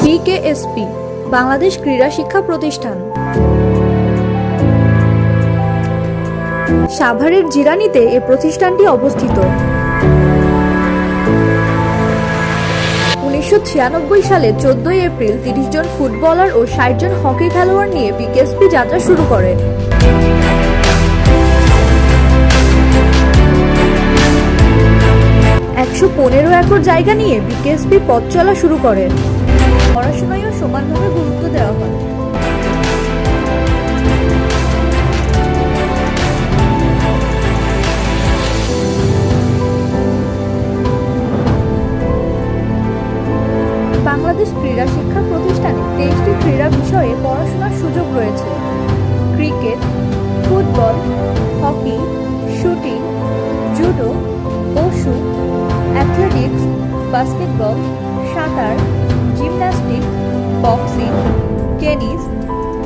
BKSP Bangladesh ক্রীড়া শিক্ষা প্রতিষ্ঠান সাভারের জিরানীতে এ প্রতিষ্ঠানটি অবস্থিত। 1996 সালে 14 এপ্রিল 30 জন ফুটবলার ও 60 জন হকি খেলোয়াড় নিয়ে বিকেএসপি যাত্রা শুরু করে। $115 একর জায়গা নিয়ে বিকেএসপি পথ চলা শুরু করে। পড়াশোনায়ও সমানভাবে গুরুত্ব দেওয়া হয়। বাংলাদেশ ক্রীড়া শিক্ষা প্রতিষ্ঠানে 23টি ক্রীড়া বিষয়ে পড়াশোনার সুযোগ রয়েছে। Cricket, football, hockey, shooting, judo, wushu, athletics, basketball, সাঁতার, জিমন্যাস্টিক, বক্সিং, টেনিস,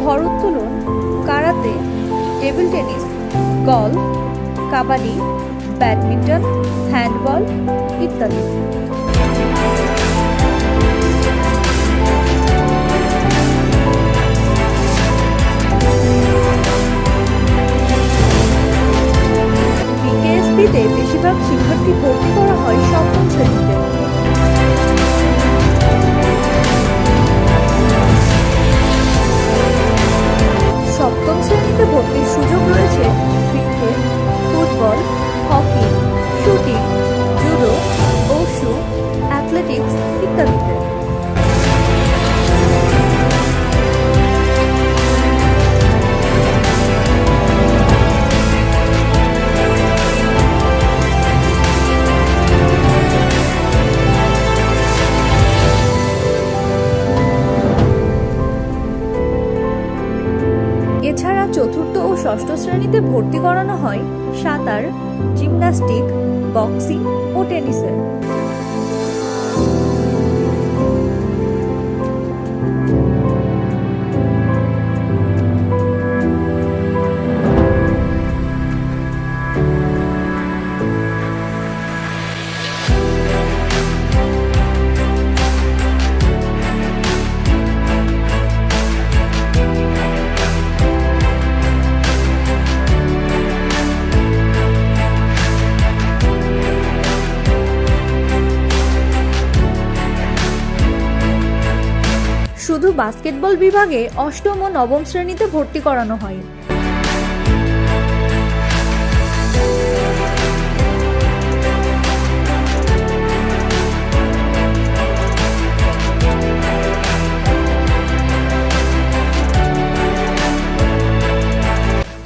ভারোত্তোলন, karate, table tennis, golf, kabaddi, badminton, handball ইত্যাদি। বিকেএসপিতে বেশিরভাগ শিক্ষার্থী ভর্তি করা হয় সপ্তম শ্রেণীতে। সপ্তম শ্রেণীতে ভর্তির সুযোগ রয়েছে cricket, football, hockey, shooting, judo, wushu, athletics ইত্যাদিতে। এছাড়া চতুর্থ ও ষষ্ঠ শ্রেণীতে ভর্তি করানো হয় সাঁতার, জিমন্যাস্টিক, বক্সিং ও টেনিসে। শুধু বাস্কেটবল বিভাগে অষ্টম ও নবম শ্রেণীতে ভর্তি করানো হয়।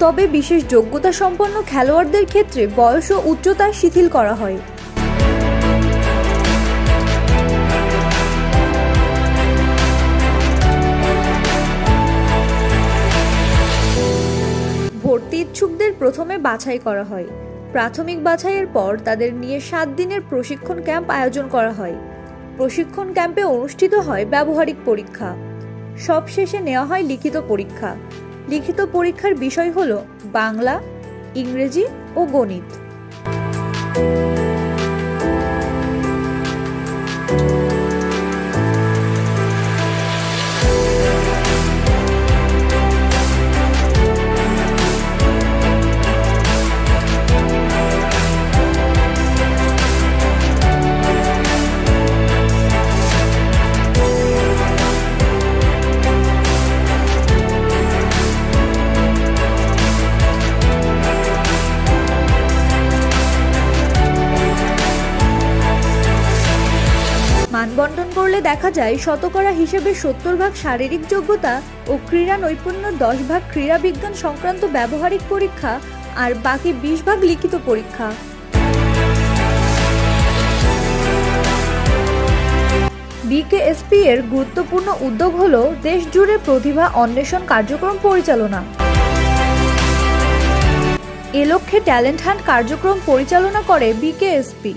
তবে বিশেষ যোগ্যতা সম্পন্ন খেলোয়াড়দের ক্ষেত্রে বয়স ও উচ্চতা শিথিল করা হয়। ভর্তি ইচ্ছুকদের প্রথমে বাছাই করা হয়। প্রাথমিক বাছাইয়ের পর তাদের নিয়ে 7 দিনের প্রশিক্ষণ ক্যাম্প আয়োজন করা হয়। প্রশিক্ষণ ক্যাম্পে অনুষ্ঠিত হয় ব্যবহারিক পরীক্ষা। সবশেষে নেওয়া হয় লিখিত পরীক্ষা। লিখিত পরীক্ষার বিষয় হলো বাংলা, ইংরেজি ও গণিত। মানবন্টন করলে দেখা যায় শতকরা হিসেবে 70% শারীরিক যোগ্যতা ও ক্রীড়া নৈপুণ্য, 10% ক্রীড়া বিজ্ঞান সংক্রান্ত ব্যবহারিক পরীক্ষা আর বাকি 20% লিখিত পরীক্ষা। বিকেএসপি এর গুরুত্বপূর্ণ উদ্যোগ হল দেশ জুড়ে প্রতিভা অন্বেষণ কার্যক্রম পরিচালনা। এ লক্ষ্যে ট্যালেন্ট হান্ট কার্যক্রম পরিচালনা করে বিকেএসপি।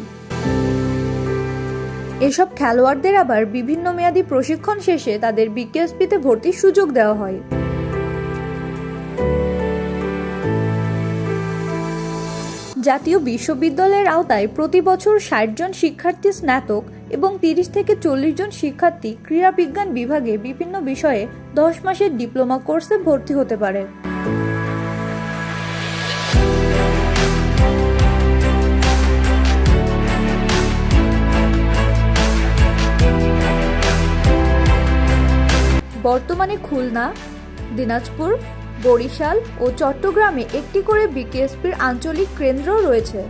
এসব খেলোয়াড়দের আবার বিভিন্ন মেয়াদী প্রশিক্ষণ শেষে তাদের বিকেএসপিতে ভর্তির সুযোগ দেওয়া হয়। জাতীয় বিশ্ববিদ্যালয়ের আওতায় প্রতি বছর ৬০ জন শিক্ষার্থী স্নাতক এবং ৩০ থেকে ৪০ জন শিক্ষার্থী ক্রীড়াবিজ্ঞান বিভাগে বিভিন্ন বিষয়ে ১০ মাসের ডিপ্লোমা কোর্সে ভর্তি হতে পারে। বর্তমানে খুলনা, দিনাজপুর, বরিশাল ও চট্টগ্রামে একটি করে বিকেএসপির আঞ্চলিক কেন্দ্র রয়েছে।